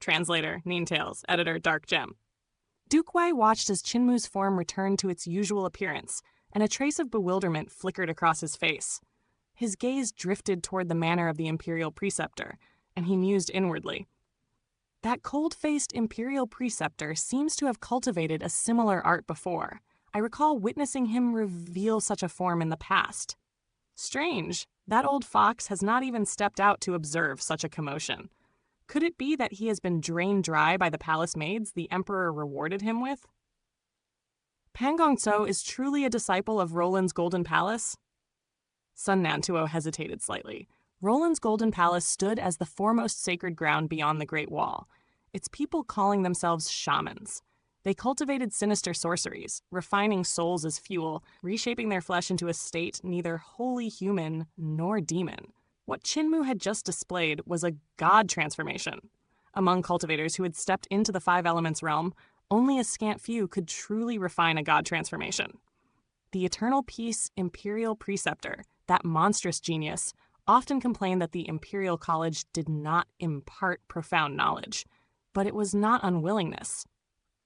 translator, Ninetales, editor, Dark Gem. Duke Wei watched as Chinmu's form returned to its usual appearance, and a trace of bewilderment flickered across his face. His gaze drifted toward the manner of the Imperial Preceptor, and he mused inwardly. That cold-faced Imperial Preceptor seems to have cultivated a similar art before. I recall witnessing him reveal such a form in the past. Strange, that old fox has not even stepped out to observe such a commotion. Could it be that he has been drained dry by the palace maids the Emperor rewarded him with? Pan Gongzhou is truly a disciple of Roland's Golden Palace? Sun Nantuo hesitated slightly. Roland's Golden Palace stood as the foremost sacred ground beyond the Great Wall, its people calling themselves shamans. They cultivated sinister sorceries, refining souls as fuel, reshaping their flesh into a state neither wholly human nor demon. What Chinmu had just displayed was a god transformation. Among cultivators who had stepped into the Five Elements realm, only a scant few could truly refine a god transformation. The Eternal Peace Imperial Preceptor, that monstrous genius, often complained that the Imperial College did not impart profound knowledge, but it was not unwillingness.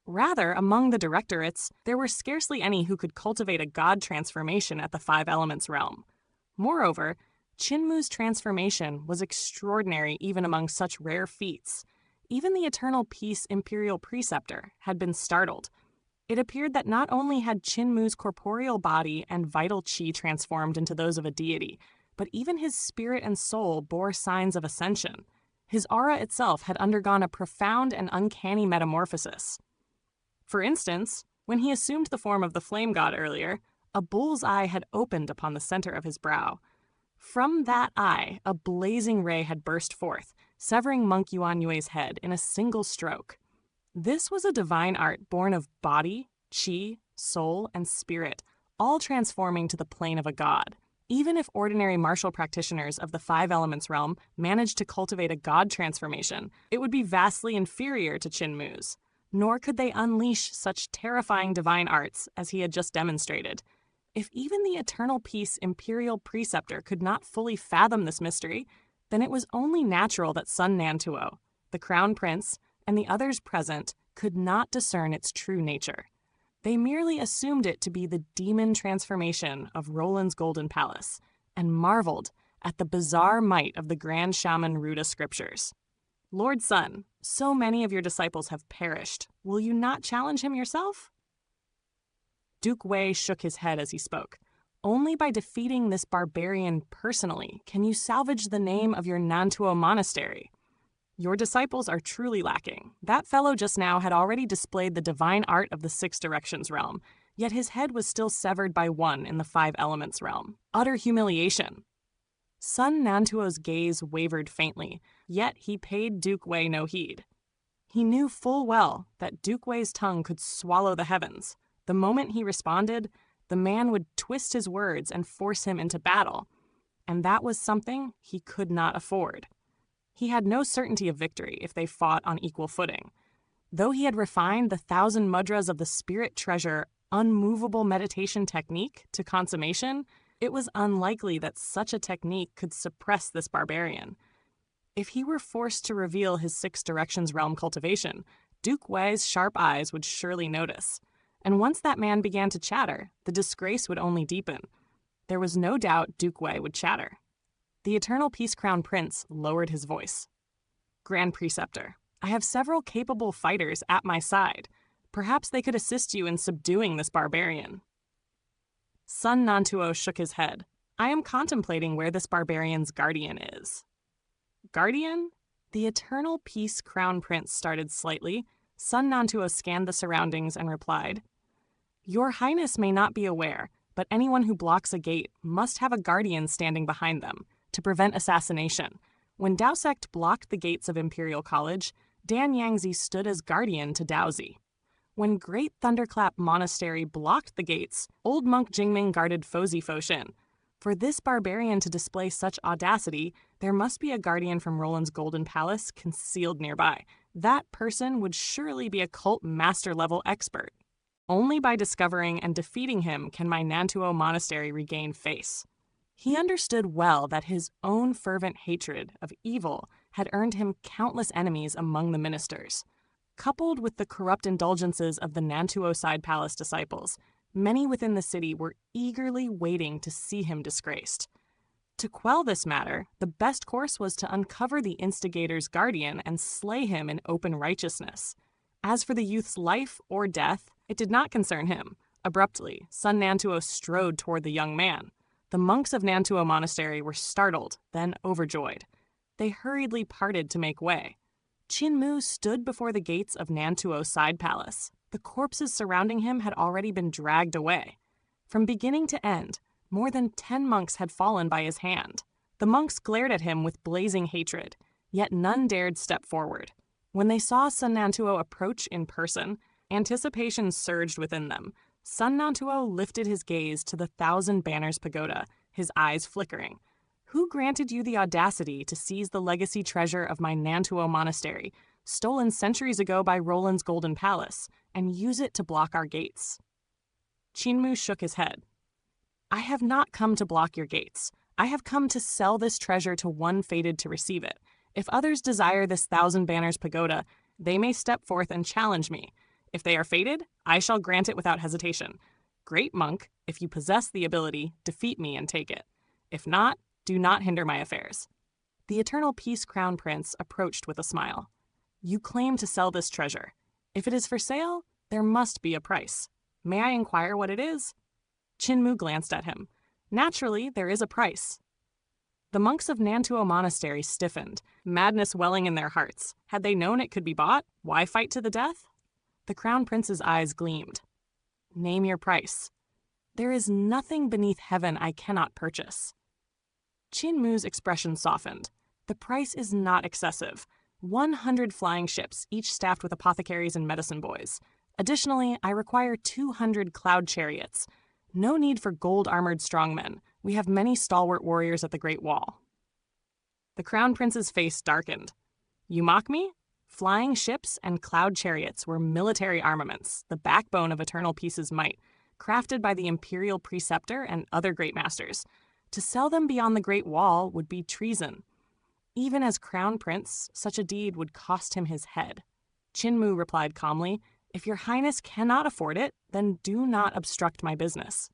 Rather, among the directorates, there were scarcely any who could cultivate a god transformation at the Five Elements realm. Moreover, Chinmu's transformation was extraordinary even among such rare feats. Even the Eternal Peace Imperial Preceptor had been startled. It appeared that not only had Chinmu's corporeal body and vital qi transformed into those of a deity, but even his spirit and soul bore signs of ascension. His aura itself had undergone a profound and uncanny metamorphosis. For instance, when he assumed the form of the flame god earlier, a bull's eye had opened upon the center of his brow. From that eye, a blazing ray had burst forth, severing Monk Yuanyue's head in a single stroke. This was a divine art born of body, qi, soul, and spirit, all transforming to the plane of a god. Even if ordinary martial practitioners of the Five Elements realm managed to cultivate a god transformation, it would be vastly inferior to Chinmu's. Nor could they unleash such terrifying divine arts as he had just demonstrated. If even the Eternal Peace Imperial Preceptor could not fully fathom this mystery, then it was only natural that Sun Nantuo, the Crown Prince, and the others present could not discern its true nature. They merely assumed it to be the demon transformation of Roland's Golden Palace, and marveled at the bizarre might of the Grand Shaman Ruda scriptures. Lord Sun, so many of your disciples have perished. Will you not challenge him yourself? Duke Wei shook his head as he spoke. Only by defeating this barbarian personally can you salvage the name of your Nantuo monastery. Your disciples are truly lacking. That fellow just now had already displayed the divine art of the Six Directions realm, yet his head was still severed by one in the Five Elements realm. Utter humiliation. Sun Nantuo's gaze wavered faintly, yet he paid Duke Wei no heed. He knew full well that Duke Wei's tongue could swallow the heavens. The moment he responded, the man would twist his words and force him into battle, and that was something he could not afford. He had no certainty of victory if they fought on equal footing. Though he had refined the 1,000 mudras of the Spirit Treasure unmovable meditation technique to consummation, it was unlikely that such a technique could suppress this barbarian. If he were forced to reveal his Six Directions realm cultivation, Duke Wei's sharp eyes would surely notice. And once that man began to chatter, the disgrace would only deepen. There was no doubt Duke Wei would chatter. The Eternal Peace Crown Prince lowered his voice. Grand Preceptor, I have several capable fighters at my side. Perhaps they could assist you in subduing this barbarian. Sun Nantuo shook his head. I am contemplating where this barbarian's guardian is. Guardian? The Eternal Peace Crown Prince started slightly. Sun Nantuo scanned the surroundings and replied, Your Highness may not be aware, but anyone who blocks a gate must have a guardian standing behind them to prevent assassination. When Dao Sect blocked the gates of Imperial College, Dan Yangzi stood as guardian to Daozi. When Great Thunderclap Monastery blocked the gates, old monk Jingming guarded Fozi Foshin. For this barbarian to display such audacity, there must be a guardian from Roland's Golden Palace concealed nearby. That person would surely be a cult master-level expert. Only by discovering and defeating him can my Nantuo monastery regain face. He understood well that his own fervent hatred of evil had earned him countless enemies among the ministers. Coupled with the corrupt indulgences of the Nantuo Side Palace disciples, many within the city were eagerly waiting to see him disgraced. To quell this matter, the best course was to uncover the instigator's guardian and slay him in open righteousness. As for the youth's life or death, it did not concern him. Abruptly, Sun Nantuo strode toward the young man. The monks of Nantuo Monastery were startled, then overjoyed. They hurriedly parted to make way. Qin Mu stood before the gates of Nantuo Side Palace. The corpses surrounding him had already been dragged away. From beginning to end, more than 10 monks had fallen by his hand. The monks glared at him with blazing hatred, yet none dared step forward. When they saw Sun Nantuo approach in person, anticipation surged within them. Sun Nantuo lifted his gaze to the Thousand Banners Pagoda, his eyes flickering. Who granted you the audacity to seize the legacy treasure of my Nantuo Monastery, stolen centuries ago by Roland's Golden Palace, and use it to block our gates? Qin Mu shook his head. I have not come to block your gates. I have come to sell this treasure to one fated to receive it. If others desire this Thousand Banners Pagoda, they may step forth and challenge me. If they are fated, I shall grant it without hesitation. Great monk, if you possess the ability, defeat me and take it. If not, do not hinder my affairs. The Eternal Peace Crown Prince approached with a smile. You claim to sell this treasure. If it is for sale, there must be a price. May I inquire what it is? Qin Mu glanced at him. Naturally, there is a price. The monks of Nantuo Monastery stiffened, madness welling in their hearts. Had they known it could be bought, why fight to the death? The Crown Prince's eyes gleamed. Name your price. There is nothing beneath heaven I cannot purchase. Qin Mu's expression softened. The price is not excessive. 100 flying ships, each staffed with apothecaries and medicine boys. Additionally, I require 200 cloud chariots. No need for gold-armored strongmen. We have many stalwart warriors at the Great Wall. The Crown Prince's face darkened. You mock me? Flying ships and cloud chariots were military armaments, the backbone of Eternal Peace's might, crafted by the Imperial Preceptor and other great masters. To sell them beyond the Great Wall would be treason. Even as Crown Prince, such a deed would cost him his head. Qin Mu replied calmly, If your Highness cannot afford it, then do not obstruct my business.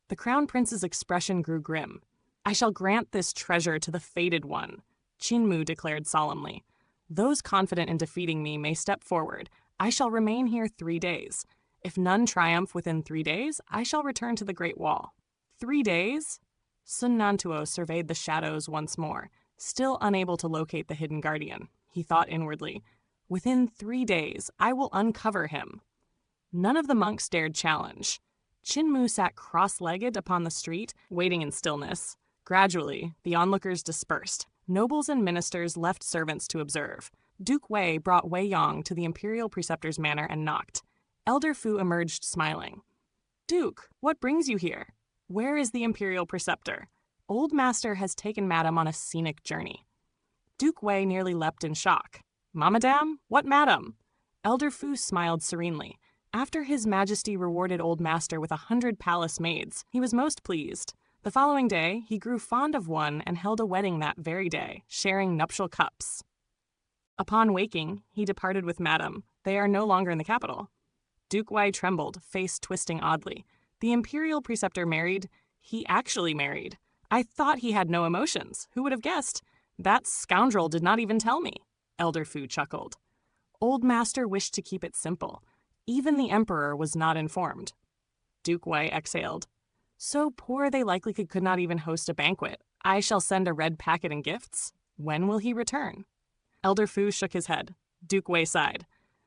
The Crown Prince's expression grew grim. I shall grant this treasure to the fated one, Qin Mu declared solemnly. Those confident in defeating me may step forward. I shall remain here 3 days. If none triumph within 3 days, I shall return to the Great Wall. 3 days? Sun Nantuo surveyed the shadows once more, still unable to locate the hidden guardian. He thought inwardly, Within 3 days, I will uncover him. None of the monks dared challenge. Qin Mu sat cross-legged upon the street, waiting in stillness. Gradually, the onlookers dispersed. Nobles and ministers left servants to observe. Duke Wei brought Wei Yong to the Imperial Preceptor's manor and knocked. Elder Fu emerged smiling. Duke, what brings you here? Where is the Imperial Preceptor? Old Master has taken Madam on a scenic journey. Duke Wei nearly leapt in shock. Madame? What Madam? Elder Fu smiled serenely. After His Majesty rewarded Old Master with 100 palace maids, he was most pleased. The following day, he grew fond of one and held a wedding that very day, sharing nuptial cups. Upon waking, he departed with Madam. They are no longer in the capital. Duke Wei trembled, face twisting oddly. The Imperial Preceptor married? He actually married. I thought he had no emotions. Who would have guessed? That scoundrel did not even tell me. Elder Fu chuckled. Old Master wished to keep it simple. Even the Emperor was not informed. Duke Wei exhaled. So poor they likely could not even host a banquet. I shall send a red packet and gifts. When will he return? Elder Fu shook his head. Duke Wei sighed.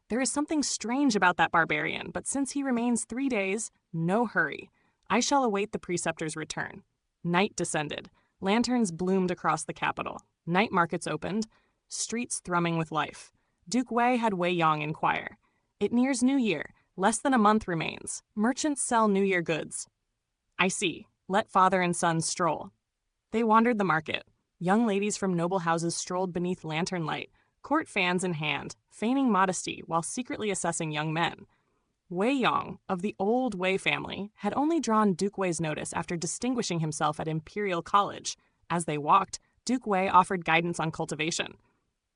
There is something strange about that barbarian, but since he remains 3 days, no hurry. I shall await the Preceptor's return. Night descended. Lanterns bloomed across the capital. Night markets opened. Streets thrumming with life. Duke Wei had Wei Yong inquire. It nears New Year. Less than a month remains. Merchants sell New Year goods. I see. Let father and son stroll. They wandered the market. Young ladies from noble houses strolled beneath lantern light, court fans in hand, feigning modesty while secretly assessing young men. Wei Yong, of the old Wei family, had only drawn Duke Wei's notice after distinguishing himself at Imperial College. As they walked, Duke Wei offered guidance on cultivation.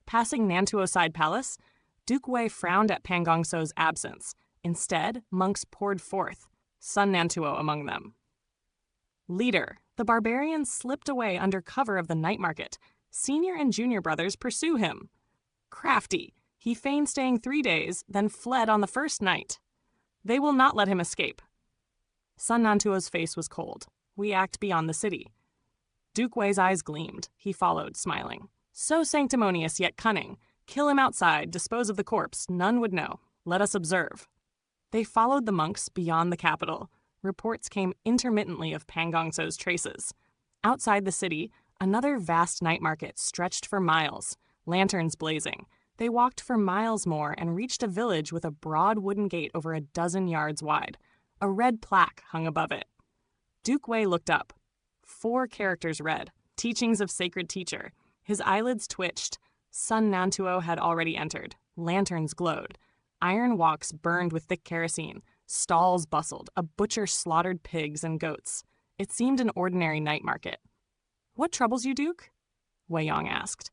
Passing Nantuo Side Palace, Duke Wei frowned at Pan Gongso's absence. Instead, monks poured forth, Sun Nantuo among them. Leader, the barbarian slipped away under cover of the night market. Senior and junior brothers pursue him. Crafty, he feigned staying 3 days, then fled on the first night. They will not let him escape. Sun Nantuo's face was cold. We act beyond the city. Duke Wei's eyes gleamed. He followed, smiling. So sanctimonious yet cunning. Kill him outside, dispose of the corpse, none would know. Let us observe. They followed the monks beyond the capital. Reports came intermittently of Pan Gongso's traces. Outside the city, another vast night market stretched for miles, lanterns blazing. They walked for miles more and reached a village with a broad wooden gate over a dozen yards wide. A red plaque hung above it. Duke Wei looked up. 4 characters read, Teachings of Sacred Teacher. His eyelids twitched. Sun Nantuo had already entered. Lanterns glowed. Iron walks burned with thick kerosene. Stalls bustled. A butcher slaughtered pigs and goats. It seemed an ordinary night market. What troubles you, Duke? Wei Yong asked.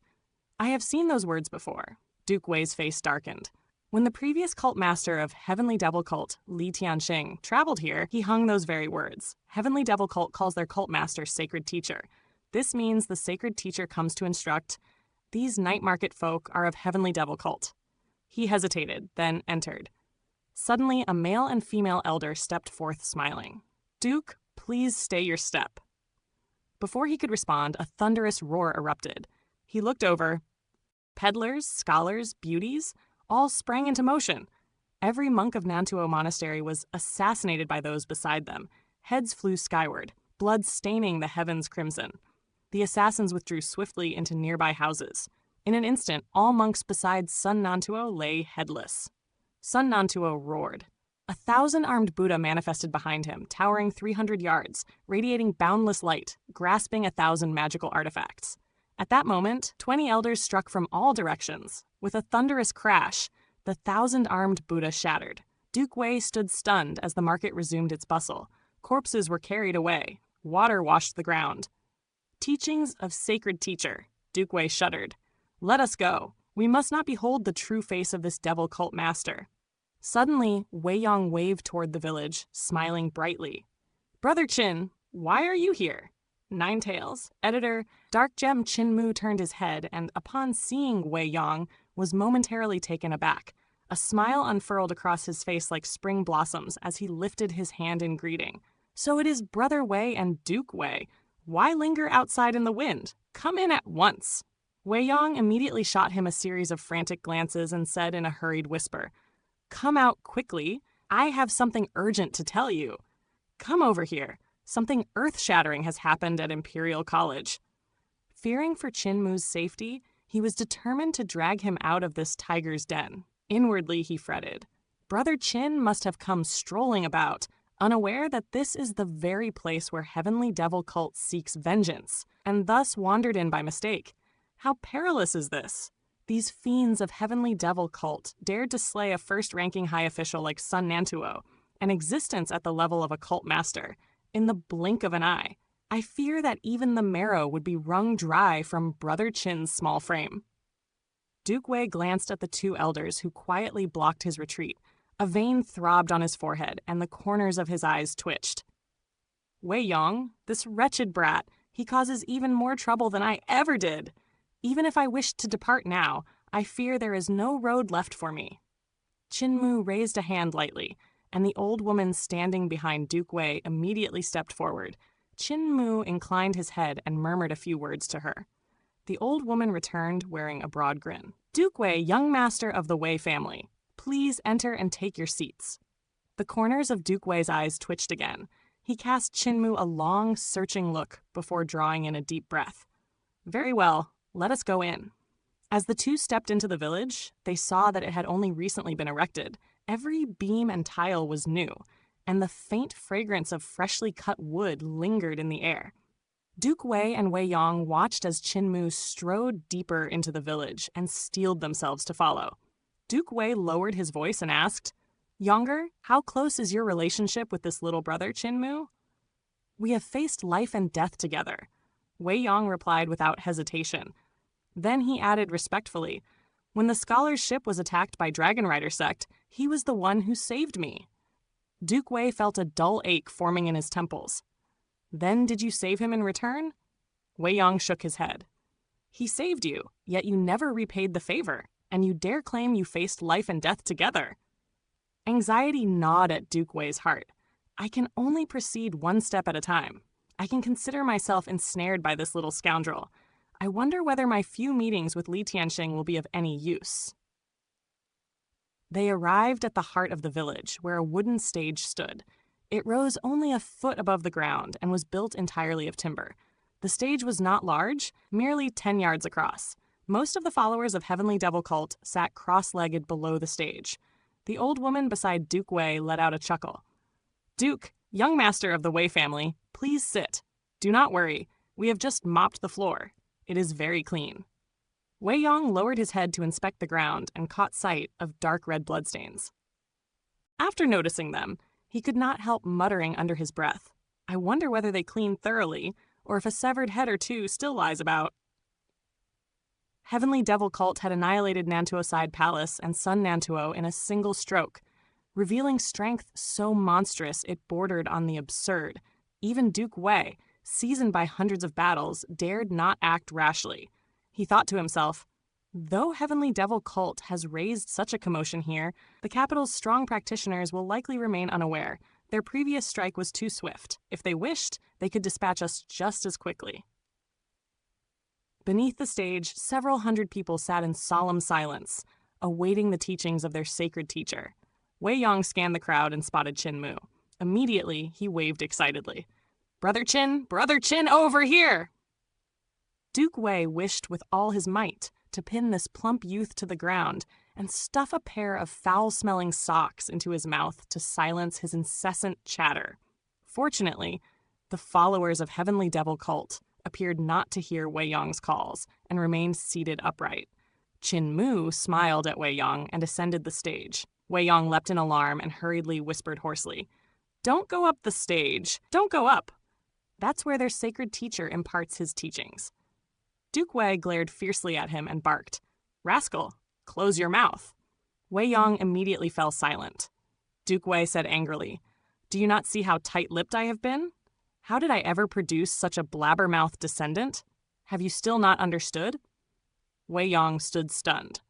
I have seen those words before. Duke Wei's face darkened. When the previous cult master of Heavenly Devil Cult, Li Tianxing, traveled here, he hung those very words. Heavenly Devil Cult calls their cult master Sacred Teacher. This means the Sacred Teacher comes to instruct, these night market folk are of Heavenly Devil Cult. He hesitated, then entered. Suddenly, a male and female elder stepped forth smiling. Duke, please stay your step. Before he could respond, a thunderous roar erupted. He looked over. Peddlers, scholars, beauties, all sprang into motion. Every monk of Nantuo Monastery was assassinated by those beside them. Heads flew skyward, blood staining the heavens crimson. The assassins withdrew swiftly into nearby houses. In an instant, all monks besides Sun Nantuo lay headless. Sun Nantuo roared. 1,000 armed Buddha manifested behind him, towering 300 yards, radiating boundless light, grasping 1,000 magical artifacts. At that moment, 20 elders struck from all directions. With a thunderous crash, the 1,000-armed Buddha shattered. Duke Wei stood stunned as the market resumed its bustle. Corpses were carried away. Water washed the ground. Teachings of Sacred Teacher. Duke Wei shuddered. Let us go. We must not behold the true face of this devil cult master. Suddenly, Wei Yong waved toward the village, smiling brightly. Brother Qin, why are you here? Nine Tails, editor, Dark Gem Qin turned his head and, upon seeing Wei Yong, was momentarily taken aback. A smile unfurled across his face like spring blossoms as he lifted his hand in greeting. So it is Brother Wei and Duke Wei. Why linger outside in the wind? Come in at once. Wei Yong immediately shot him a series of frantic glances and said in a hurried whisper, Come out quickly. I have something urgent to tell you. Come over here. Something earth-shattering has happened at Imperial College. Fearing for Qin Mu's safety, he was determined to drag him out of this tiger's den. Inwardly, he fretted. Brother Qin must have come strolling about, unaware that this is the very place where Heavenly Devil Cult seeks vengeance, and thus wandered in by mistake. How perilous is this? These fiends of Heavenly Devil Cult dared to slay a first-ranking high official like Sun Nantuo, an existence at the level of a cult master, in the blink of an eye. I fear that even the marrow would be wrung dry from Brother Qin's small frame. Duke Wei glanced at the 2 elders who quietly blocked his retreat. A vein throbbed on his forehead, and the corners of his eyes twitched. Wei Yong, this wretched brat, he causes even more trouble than I ever did. Even if I wished to depart now, I fear there is no road left for me. Qin Mu raised a hand lightly, and the old woman standing behind Duke Wei immediately stepped forward. Qin Mu inclined his head and murmured a few words to her. The old woman returned, wearing a broad grin. Duke Wei, young master of the Wei family, please enter and take your seats. The corners of Duke Wei's eyes twitched again. He cast Qin Mu a long, searching look before drawing in a deep breath. Very well, let us go in. As the 2 stepped into the village, they saw that it had only recently been erected. Every beam and tile was new, and the faint fragrance of freshly cut wood lingered in the air. Duke Wei and Wei Yong watched as Qin Mu strode deeper into the village and steeled themselves to follow. Duke Wei lowered his voice and asked, Younger, how close is your relationship with this little brother, Qin Mu? We have faced life and death together. Wei Yong replied without hesitation. Then he added respectfully, "When the scholar's ship was attacked by Dragon Rider sect, he was the one who saved me." Duke Wei felt a dull ache forming in his temples. "Then did you save him in return?" Wei Yong shook his head. "He saved you, yet you never repaid the favor, and you dare claim you faced life and death together." Anxiety gnawed at Duke Wei's heart. "I can only proceed one step at a time. I can consider myself ensnared by this little scoundrel. I wonder whether my few meetings with Li Tianxing will be of any use." They arrived at the heart of the village, where a wooden stage stood. It rose only a foot above the ground and was built entirely of timber. The stage was not large, merely 10 yards across. Most of the followers of Heavenly Devil Cult sat cross-legged below the stage. The old woman beside Duke Wei let out a chuckle. "Duke, young master of the Wei family, please sit. Do not worry. We have just mopped the floor. It is very clean." Wei Yong lowered his head to inspect the ground and caught sight of dark red bloodstains. After noticing them, he could not help muttering under his breath, "I wonder whether they clean thoroughly, or if a severed head or two still lies about." Heavenly Devil Cult had annihilated Nantuo Side Palace and Sun Nantuo in a single stroke, revealing strength so monstrous it bordered on the absurd. Even Duke Wei, seasoned by hundreds of battles, dared not act rashly. He thought to himself, "Though Heavenly Devil Cult has raised such a commotion here, the capital's strong practitioners will likely remain unaware. Their previous strike was too swift. If they wished, they could dispatch us just as quickly." Beneath the stage, several hundred people sat in solemn silence, awaiting the teachings of their sacred teacher. Wei Yong scanned the crowd and spotted Qin Mu. Immediately, he waved excitedly. Brother Qin, over here!" Duke Wei wished with all his might to pin this plump youth to the ground and stuff a pair of foul-smelling socks into his mouth to silence his incessant chatter. Fortunately, the followers of Heavenly Devil Cult appeared not to hear Wei Yong's calls and remained seated upright. Qin Mu smiled at Wei Yong and ascended the stage. Wei Yong leapt in alarm and hurriedly whispered hoarsely, "Don't go up the stage. Don't go up. That's where their sacred teacher imparts his teachings." Duke Wei glared fiercely at him and barked, "Rascal, close your mouth." Wei Yong immediately fell silent. Duke Wei said angrily, "Do you not see how tight-lipped I have been? How did I ever produce such a blabbermouth descendant? Have you still not understood?" Wei Yong stood stunned.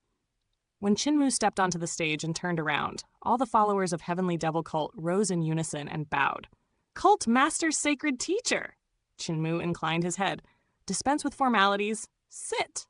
When Qin Mu stepped onto the stage and turned around, all the followers of Heavenly Devil Cult rose in unison and bowed. "Cult Master's sacred teacher!" Qin Mu inclined his head. "Dispense with formalities. Sit."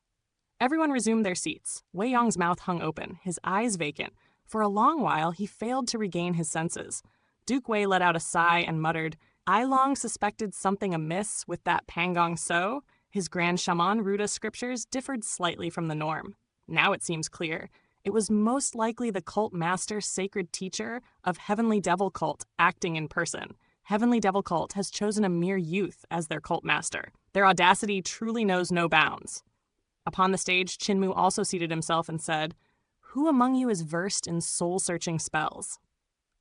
Everyone resumed their seats. Wei Yong's mouth hung open, his eyes vacant. For a long while, he failed to regain his senses. Duke Wei let out a sigh and muttered, "I long suspected something amiss with that Pangong So." His Grand Shaman Ruda scriptures differed slightly from the norm. Now it seems clear. It was most likely the cult master sacred teacher of Heavenly Devil Cult acting in person. Heavenly Devil Cult has chosen a mere youth as their cult master. Their audacity truly knows no bounds. Upon the stage, Qin Mu also seated himself and said, "Who among you is versed in soul-searching spells?"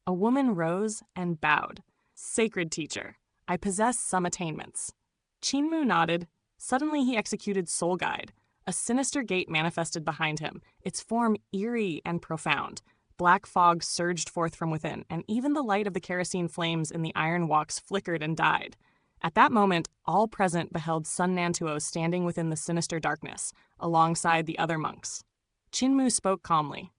A woman rose and bowed. "Sacred teacher, I possess some attainments." Qin Mu nodded. Suddenly he executed Soul Guide. A sinister gate manifested behind him, its form eerie and profound. Black fog surged forth from within, and even the light of the kerosene flames in the iron walks flickered and died. At that moment, all present beheld Sun Nantuo standing within the sinister darkness, alongside the other monks. Qin Mu spoke calmly.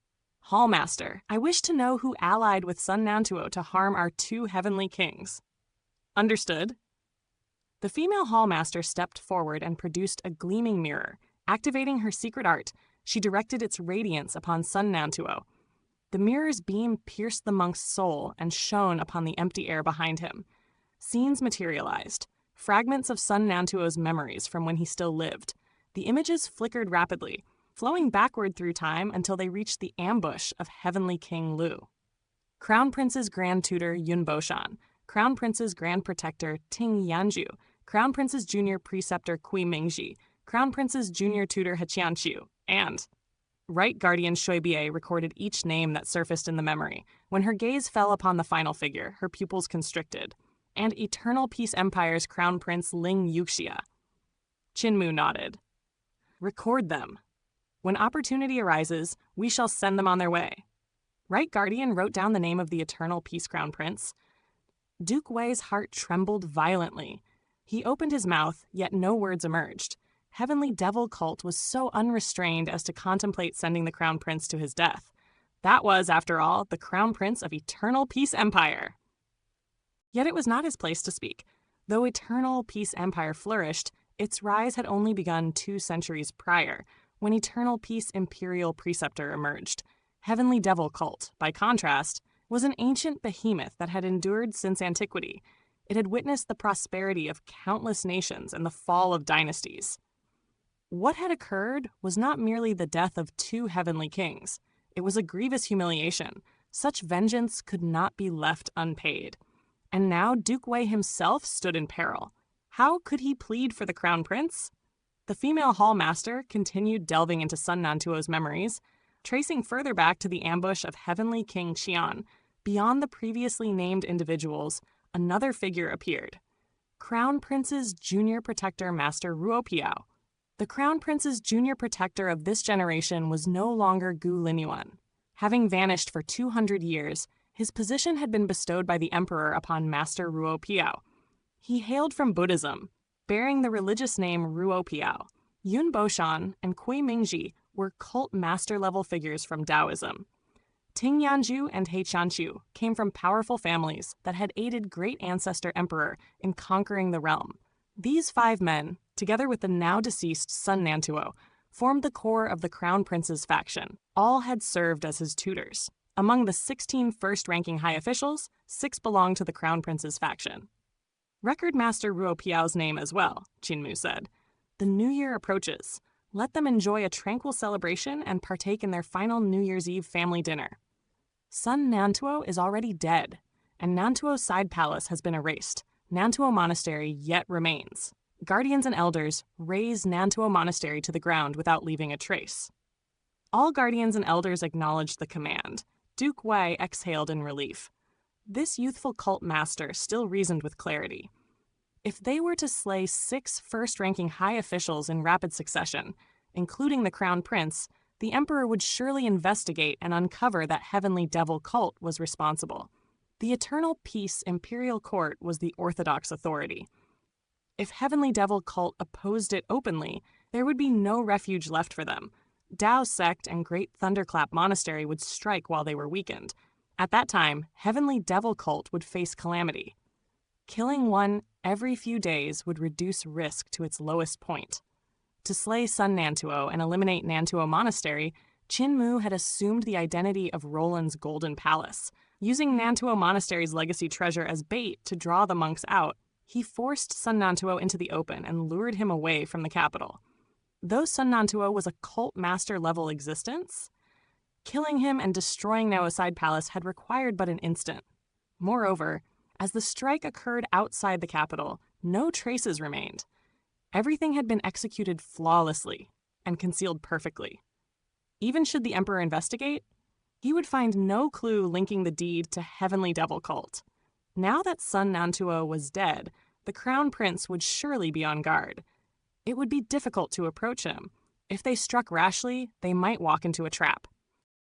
"Hallmaster, I wish to know who allied with Sun Nantuo to harm our two heavenly kings." "Understood." The female Hallmaster stepped forward and produced a gleaming mirror. Activating her secret art, she directed its radiance upon Sun Nantuo. The mirror's beam pierced the monk's soul and shone upon the empty air behind him. Scenes materialized, fragments of Sun Nantuo's memories from when he still lived. The images flickered rapidly, flowing backward through time until they reached the ambush of Heavenly King Lu. Crown Prince's Grand Tutor Yun Boshan, Crown Prince's Grand Protector Ting Yanju, Crown Prince's Junior Preceptor Kui Mingji, Crown Prince's Junior Tutor Heqianqiu, and Right Guardian Shui Bie recorded each name that surfaced in the memory. When her gaze fell upon the final figure, her pupils constricted. And Eternal Peace Empire's Crown Prince Ling Yuxia. Chinmu nodded. Record them. When opportunity arises, we shall send them on their way. Right Guardian wrote down the name of the Eternal Peace Crown Prince. Duke Wei's heart trembled violently. He opened his mouth, yet no words emerged. Heavenly Devil Cult was so unrestrained as to contemplate sending the Crown Prince to his death. That was, after all, the Crown Prince of Eternal Peace Empire. Yet it was not his place to speak. Though Eternal Peace Empire flourished, its rise had only begun 2 centuries prior, when Eternal Peace Imperial Preceptor emerged. Heavenly Devil Cult, by contrast, was an ancient behemoth that had endured since antiquity. It had witnessed the prosperity of countless nations and the fall of dynasties. What had occurred was not merely the death of 2 heavenly kings. It was a grievous humiliation. Such vengeance could not be left unpaid. And now Duke Wei himself stood in peril. How could he plead for the Crown Prince? The female Hall Master continued delving into Sun Nantuo's memories, tracing further back to the ambush of Heavenly King Qian. Beyond the previously named individuals, another figure appeared. Crown Prince's junior protector, Master Ruo Piao. The Crown Prince's junior protector of this generation was no longer Gu Linyuan. Having vanished for 200 years, his position had been bestowed by the Emperor upon Master Ruo Piao. He hailed from Buddhism, bearing the religious name Ruo Piao. Yun Boshan and Kui Mingji were cult master-level figures from Taoism. Ting Yanju and He Chanchu came from powerful families that had aided great ancestor emperor in conquering the realm. These 5 men, together with the now-deceased Sun Nantuo, formed the core of the Crown Prince's faction. All had served as his tutors. Among the 16 first-ranking high officials, 6 belonged to the Crown Prince's faction. Record Master Ruo Piao's name as well, Chinmu said. The New Year approaches. Let them enjoy a tranquil celebration and partake in their final New Year's Eve family dinner. Sun Nantuo is already dead, and Nantuo's side palace has been erased. Nantuo Monastery yet remains. Guardians and elders raze Nantuo Monastery to the ground without leaving a trace. All guardians and elders acknowledged the command. Duke Wei exhaled in relief. This youthful cult master still reasoned with clarity. If they were to slay 6 first-ranking high officials in rapid succession, including the Crown Prince, the Emperor would surely investigate and uncover that Heavenly Devil Cult was responsible. The Eternal Peace Imperial Court was the orthodox authority. If Heavenly Devil Cult opposed it openly, there would be no refuge left for them. Dao Sect and Great Thunderclap Monastery would strike while they were weakened. At that time, Heavenly Devil Cult would face calamity. Killing one every few days would reduce risk to its lowest point. To slay Sun Nantuo and eliminate Nantuo Monastery, Chinmu had assumed the identity of Roland's Golden Palace. Using Nantuo Monastery's legacy treasure as bait to draw the monks out, he forced Sun Nantuo into the open and lured him away from the capital. Though Sun Nantuo was a cult master-level existence, killing him and destroying Nao's side palace had required but an instant. Moreover, as the strike occurred outside the capital, no traces remained. Everything had been executed flawlessly and concealed perfectly. Even should the Emperor investigate, he would find no clue linking the deed to Heavenly Devil Cult. Now that Sun Nantuo was dead, the Crown Prince would surely be on guard. It would be difficult to approach him. If they struck rashly, they might walk into a trap.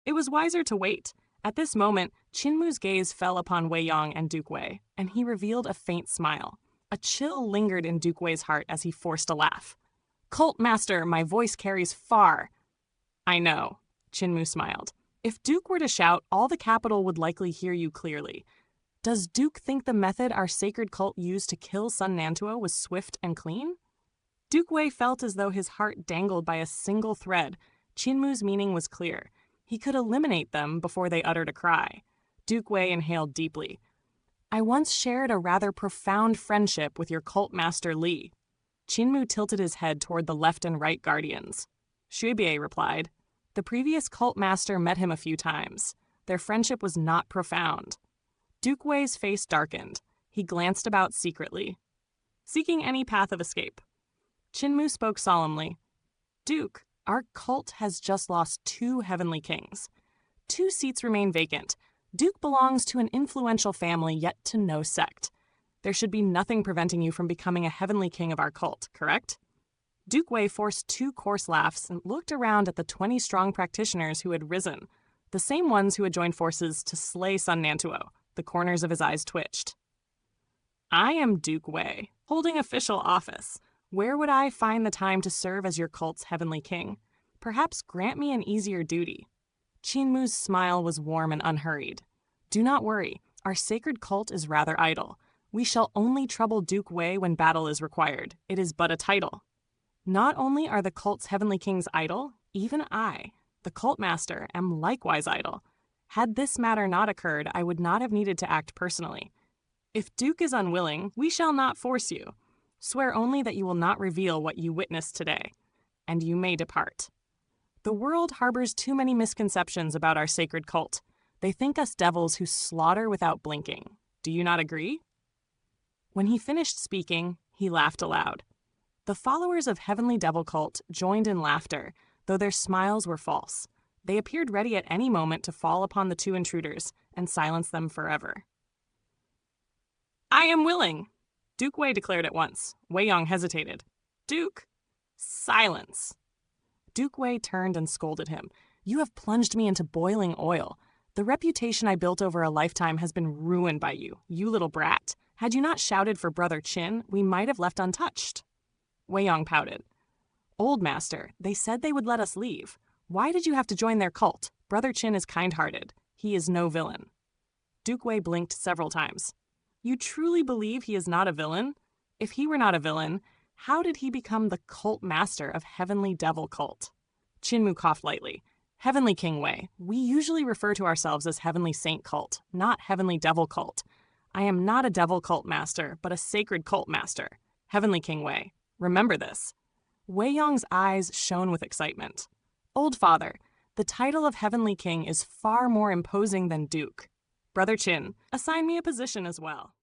It was wiser to wait. At this moment, Chinmu's gaze fell upon Wei Yong and Duke Wei, and he revealed a faint smile. A chill lingered in Duke Wei's heart as he forced a laugh. "Cult Master, my voice carries far." "I know," Chinmu smiled. "If Duke were to shout, all the capital would likely hear you clearly. Does Duke think the method our sacred cult used to kill Sun Nantuo was swift and clean?" Duke Wei felt as though his heart dangled by a single thread. Chinmu's meaning was clear. He could eliminate them before they uttered a cry. Duke Wei inhaled deeply. "I once shared a rather profound friendship with your cult master Li." Chinmu tilted his head toward the left and right guardians. Xuebie replied. The previous cult master met him a few times. Their friendship was not profound. Duke Wei's face darkened. He glanced about secretly, seeking any path of escape. Chinmu spoke solemnly. "Duke, our cult has just lost 2 heavenly kings. 2 seats remain vacant. Duke belongs to an influential family yet to no sect. There should be nothing preventing you from becoming a heavenly king of our cult, correct?" Duke Wei forced 2 coarse laughs and looked around at the 20 strong practitioners who had risen, the same ones who had joined forces to slay Sun Nantuo. The corners of his eyes twitched. I am Duke Wei, holding official office. Where would I find the time to serve as your cult's heavenly king? Perhaps grant me an easier duty. Qinmu's smile was warm and unhurried. Do not worry, our sacred cult is rather idle. We shall only trouble Duke Wei when battle is required. It is but a title. Not only are the cult's heavenly kings idle, even I, the cult master, am likewise idle. Had this matter not occurred, I would not have needed to act personally. If Duke is unwilling, we shall not force you. Swear only that you will not reveal what you witnessed today, and you may depart. The world harbors too many misconceptions about our sacred cult. They think us devils who slaughter without blinking. Do you not agree? When he finished speaking, he laughed aloud. The followers of Heavenly Devil Cult joined in laughter, though their smiles were false. They appeared ready at any moment to fall upon the 2 intruders and silence them forever. I am willing, Duke Wei declared at once. Wei Yong hesitated. Duke, silence. Duke Wei turned and scolded him. You have plunged me into boiling oil. The reputation I built over a lifetime has been ruined by you, you little brat. Had you not shouted for Brother Qin, we might have left untouched. Wei Yong pouted. Old master, they said they would let us leave. Why did you have to join their cult? Brother Qin is kind-hearted. He is no villain. Duke Wei blinked several times. You truly believe he is not a villain? If he were not a villain, how did he become the cult master of Heavenly Devil Cult? Qinmu coughed lightly. Heavenly King Wei, we usually refer to ourselves as Heavenly Saint Cult, not Heavenly Devil Cult. I am not a devil cult master, but a sacred cult master. Heavenly King Wei, remember this. Wei Yong's eyes shone with excitement. Old father, the title of Heavenly King is far more imposing than Duke. Brother Qin, assign me a position as well.